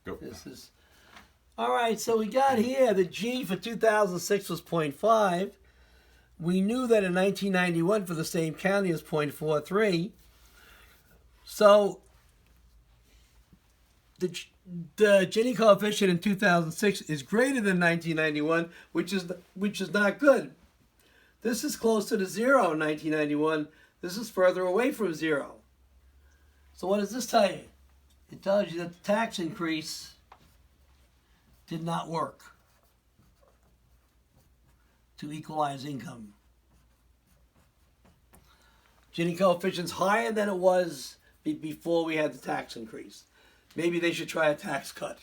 Go. This is all right. So we got here the G for 2006 was 0.5. We knew that in 1991 for the same county was 0.43. So the Gini coefficient in 2006 is greater than 1991, which is not good. This is closer to 0 in 1991. This is further away from 0. So what does this tell you? It tells you that the tax increase did not work to equalize income. Gini coefficient's higher than it was before we had the tax increase. Maybe they should try a tax cut.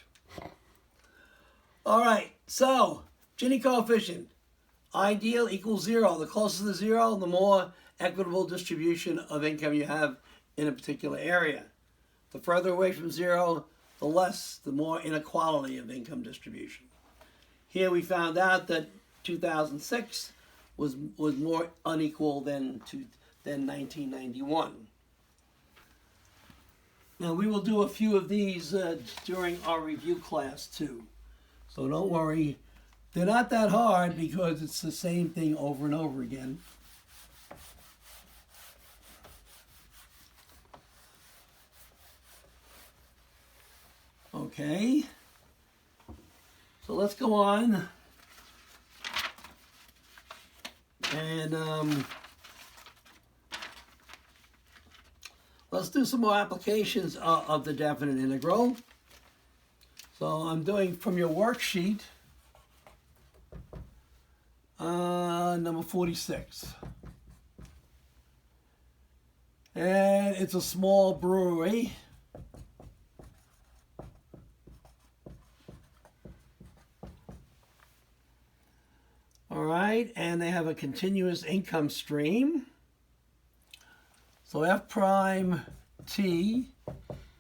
All right, so Gini coefficient, ideal equals 0. The closer to 0, the more equitable distribution of income you have in a particular area. The further away from 0, the more inequality of income distribution. Here we found out that 2006 was more unequal than 1991. Now we will do a few of these during our review class too. So don't worry, they're not that hard because it's the same thing over and over again. Okay, so let's go on and let's do some more applications of the definite integral. So I'm doing from your worksheet, number 46. And it's a small brewery. All right, and they have a continuous income stream. So F prime T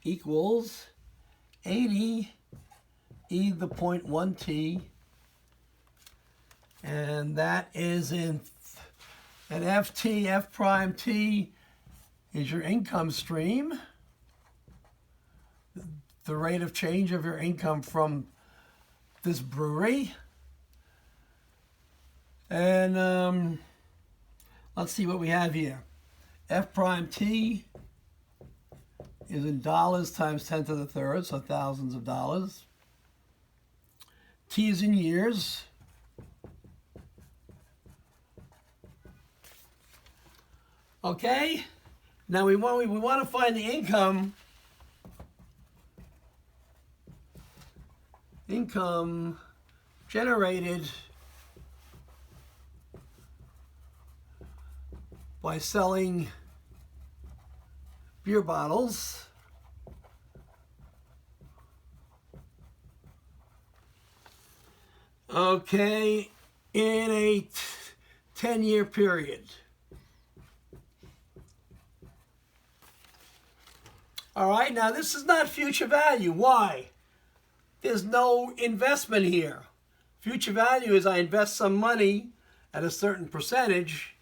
equals 80 e to the 0.1 T. And that is in an FT, F prime T is your income stream. The rate of change of your income from this brewery. And let's see what we have here. F prime T is in dollars times 10 to the third, so thousands of dollars. T is in years. Okay, now we want to find the income generated by selling beer bottles. Okay, in a 10-year period. All right, now this is not future value. Why? There's no investment here. Future value is I invest some money at a certain percentage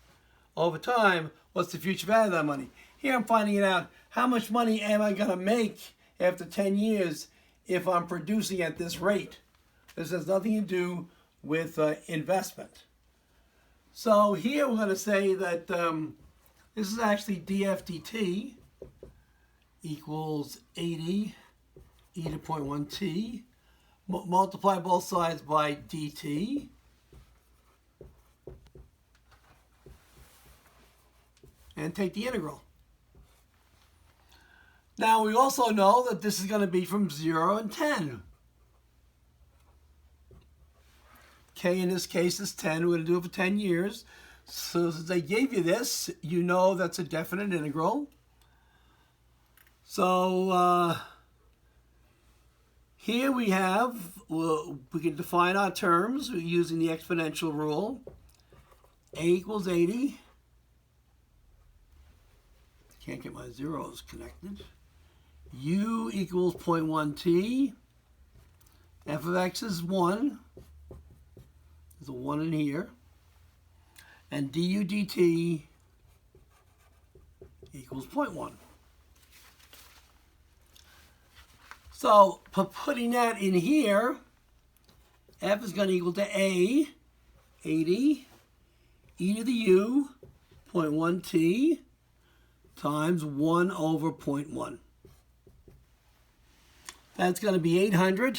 over time. What's the future value of that money? Here I'm finding out how much money am I going to make after 10 years if I'm producing at this rate. This has nothing to do with investment. So here we're going to say that this is actually dFdt equals 80 e to 0.1 t. Multiply both sides by dt. And take the integral. Now we also know that this is going to be from 0 and 10. K in this case is 10. We're going to do it for 10 years. So since they gave you this, you know that's a definite integral. So here we have, we can define our terms using the exponential rule. A equals 80. Can't get my zeros connected. U equals 0.1 t. F of x is 1. There's a 1 in here. And du dt equals 0.1. So, putting that in here, F is going to equal to A, 80, e to the U, 0.1t, times 1 over 0.1. That's going to be 800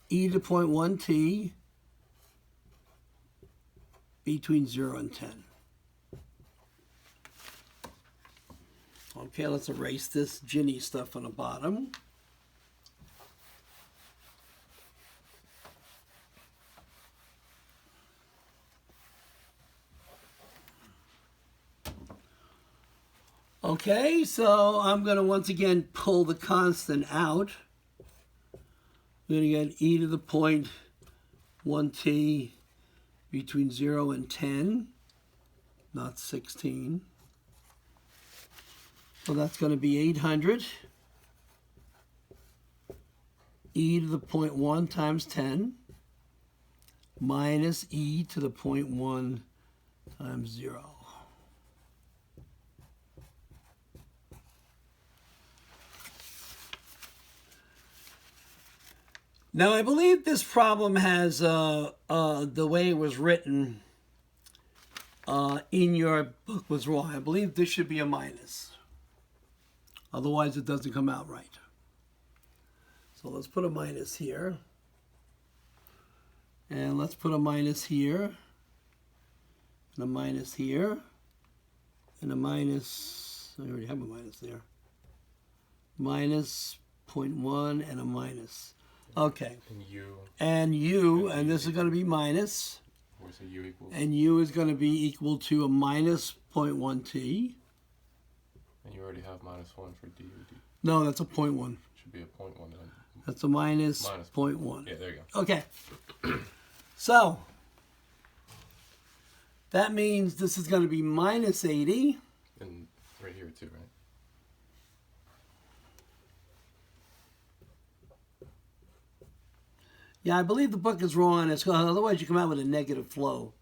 e to the 0.1t between 0 and 10. Okay, let's erase this ginny stuff on the bottom. Okay, so I'm going to once again pull the constant out. We're going to get e to the 0.1t between 0 and 10, not 16. So that's going to be 800 e to the 0.1 times 10 minus e to the 0.1 times 0. Now, I believe this problem has, the way it was written in your book was wrong. I believe this should be a minus. Otherwise, it doesn't come out right. So let's put a minus here. And let's put a minus here. And a minus here. And a minus, I already have a minus there. Minus 0.1 and a minus. Okay. And U, and this is going to be minus. What's a U equals? And U is going to be equal to a minus 0.1t. And you already have -1 for D. No, that's a 0.1. Should be a 0.1 then. That's a minus 0.1. Yeah, there you go. Okay. So, that means this is going to be minus 80. And right here too, right? Yeah, I believe the book is wrong on this. Otherwise, you come out with a negative flow.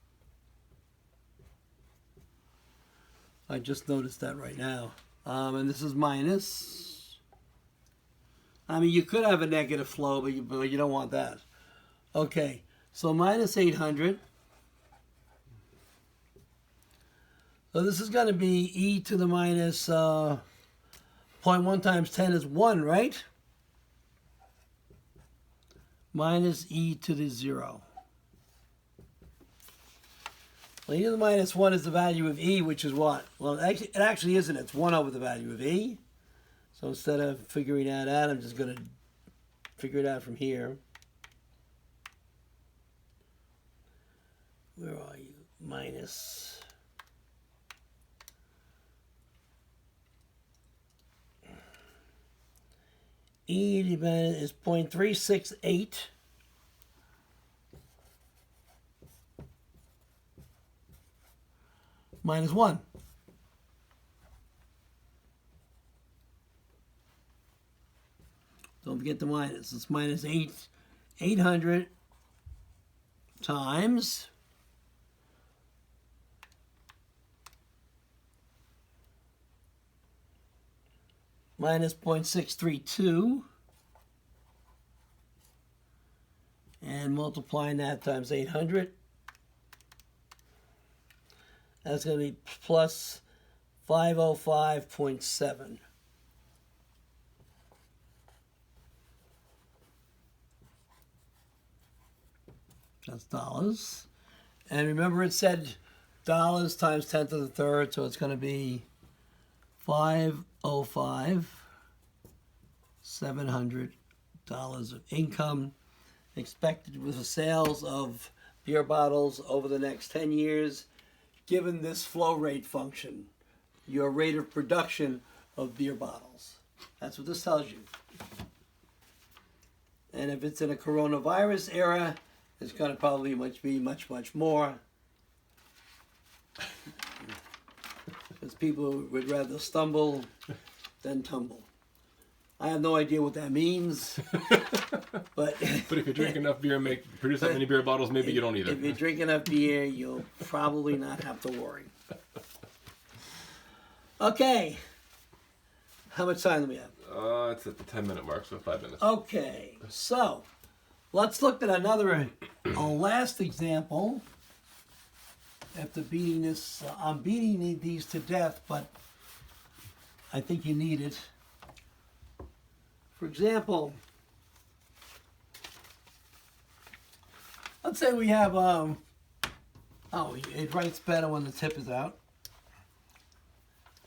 I just noticed that right now. And this is minus. I mean, you could have a negative flow, but you don't want that. Okay, so minus 800. So this is going to be e to the minus 0.1 times 10 is 1, right? Minus e to the 0. Well, e to the minus 1 is the value of e, which is what? Well, it actually isn't. It's 1 over the value of e. So instead of figuring that out, I'm just going to figure it out from here. Where are you? Minus. E divided is 0.368. Minus 1. Don't forget the minus. It's minus 800 times minus 0.632 and multiplying that times 800. That's going to be plus 505.7. That's dollars. And remember it said dollars times 10 to the third, so it's going to be 505,700 dollars of income expected with the sales of beer bottles over the next 10 years, given this flow rate function, your rate of production of beer bottles. That's what this tells you. And if it's in a coronavirus era, it's going to probably be much more. Because people would rather stumble than tumble. I have no idea what that means. But if you drink enough beer and produce that many beer bottles, maybe you don't either. If you drink enough beer, you'll probably not have to worry. Okay. How much time do we have? It's at the 10-minute mark, so 5 minutes. Okay, so let's look at another, a last example. After beating this, I'm beating these to death, but I think you need it. For example, let's say we have, oh, it writes better when the tip is out.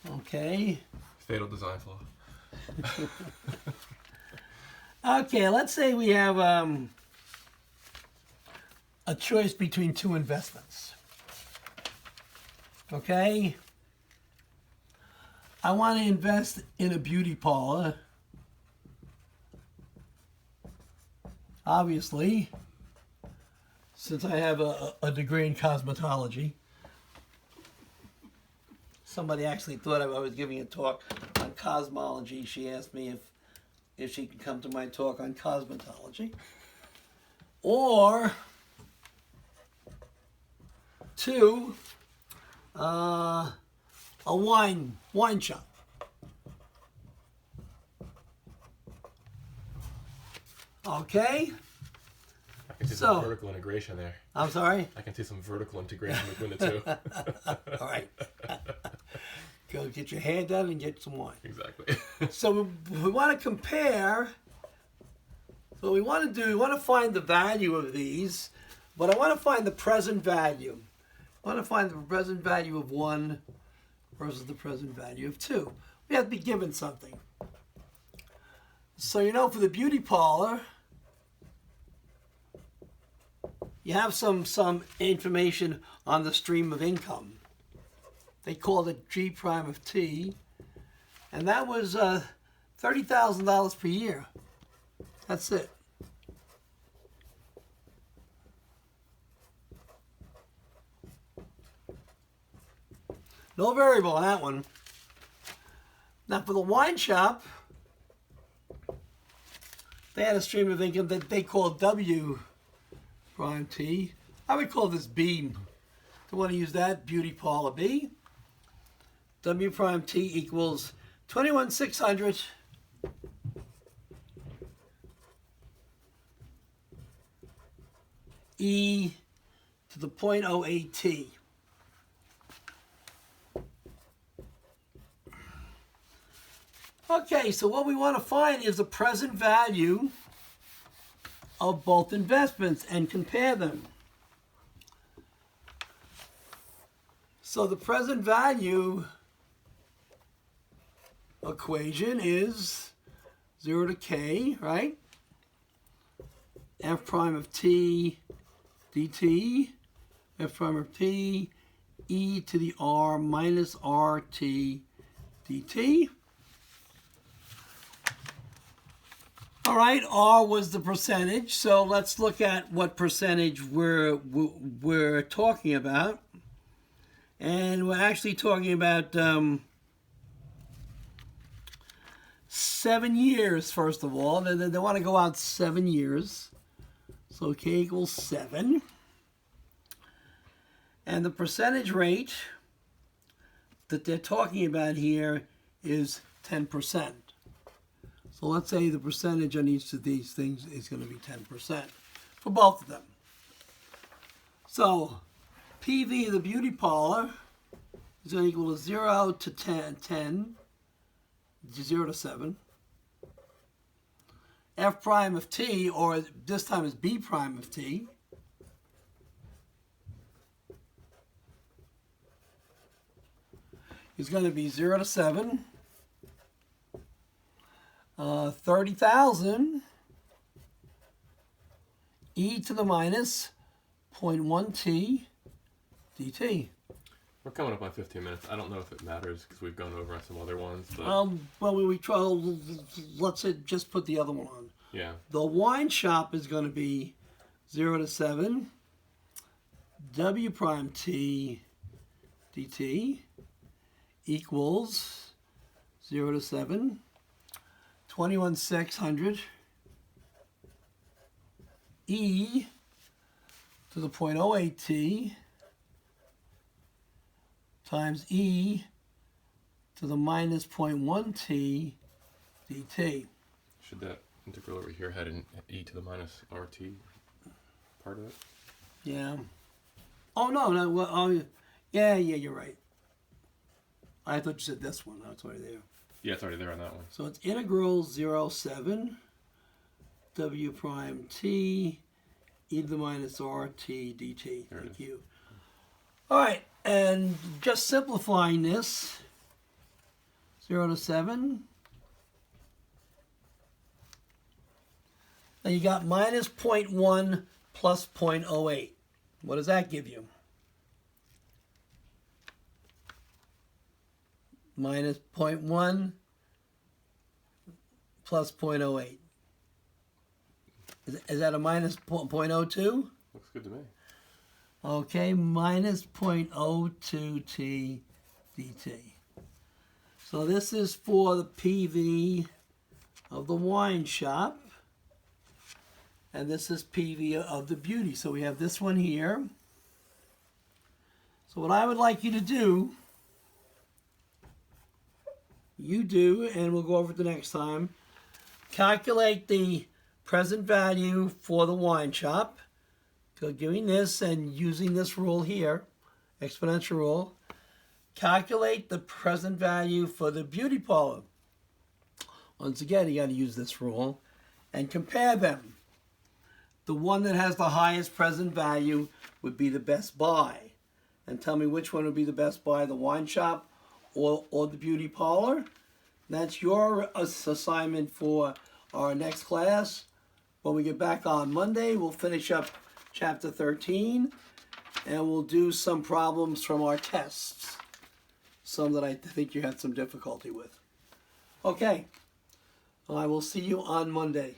Okay. Fatal design flaw. Okay, let's say we have a choice between two investments. Okay? I want to invest in a beauty parlor. Obviously, since I have a degree in cosmetology. Somebody actually thought I was giving a talk on cosmology. She asked me if she could come to my talk on cosmetology. Or two, a wine shop. Okay? I can see some vertical integration there. I'm sorry? I can see some vertical integration between the two. All right. Go get your hair done and get some wine. Exactly. So we want to compare. So we want to do, we want to find the value of these, but I want to find the present value. I want to find the present value of 1 versus the present value of 2. We have to be given something. So you know, for the beauty parlor, you have some information on the stream of income. They called it G prime of T, and that was $30,000 per year. That's it. No variable on that one. Now for the wine shop, they had a stream of income that they called W prime T. I would call this B. Don't want to use that. Beauty parlor B. W prime T equals 21,600 e to the 0.08 t. Okay, so what we want to find is the present value of both investments and compare them. So the present value equation is 0 to k, right? F prime of t dt, F prime of t e to the r minus rt dt. All right, R was the percentage, so let's look at what percentage we're talking about. And we're actually talking about 7 years, first of all. They want to go out 7 years. So K equals 7. And the percentage rate that they're talking about here is 10%. So let's say the percentage on each of these things is going to be 10% for both of them. So PV of the beauty parlor is going to equal to 0 to 10, 0 to 7. F prime of t, or this time is B prime of t, is going to be 0 to 7. 30,000 e to the minus 0.1 t dt. We're coming up on 15 minutes. I don't know if it matters because we've gone over on some other ones. But Well, we try. Let's just put the other one on. yeah. The wine shop is going to be 0 to 7 W prime t dt equals 0 to 7 21,600 e to the 0.08 t times e to the minus 0.1 t dt. Should that integral over here had an e to the minus rt part of it? Yeah. Oh, no. Well, oh, yeah, you're right. I thought you said this one. That's already there. Yeah, it's already there on that one. So it's integral 07 w prime t e to the minus rt dt. Thank you. All right, and just simplifying this, 0 to 7. Now you got minus 0.1 plus 0.08. What does that give you? Minus 0.1 plus 0.08. Is that a minus 0.02? Looks good to me. Okay, minus 0.02 t dt. So this is for the PV of the wine shop. And this is PV of the beauty. So we have this one here. So what I would like you to do, you do, and we'll go over it the next time, calculate the present value for the wine shop. So giving this and using this rule here, exponential rule, calculate the present value for the beauty parlor. Once again, you got to use this rule and compare them. The one that has the highest present value would be the best buy. And tell me which one would be the best buy, the wine shop or the beauty parlor. That's your assignment for our next class. When we get back on Monday, we'll finish up Chapter 13, and we'll do some problems from our tests. Some that I think you had some difficulty with. Okay, I will see you on Monday.